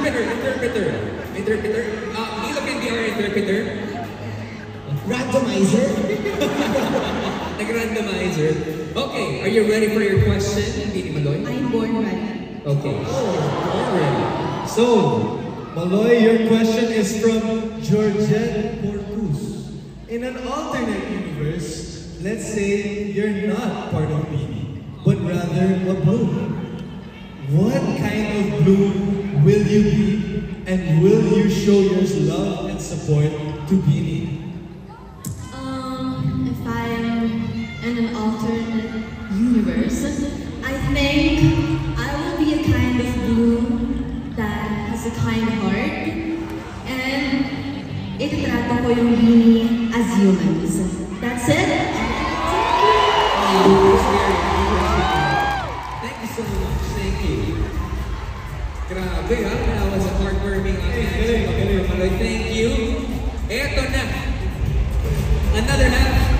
Interpreter. Milo can be our interpreter. Randomizer? Nag-randomizer. Okay, are you ready for your question, Dini Maloy? I'm born ready. Okay. Oh, So, Maloy, your question is from Georgette Porcus. In an alternate universe, let's say you're not part of Beanie, but rather a bloom. What kind of bloom will you be, and will you show your love and support to Beanie? If I'm in an alternate universe, I think I will be a kind of bloom that has a kind heart, and ititrato ko yung Beanie as humans. That's it. Thank you so much. Thank you. Grabe ha, that was a heartwarming answer. Thank you. Eto na. Another half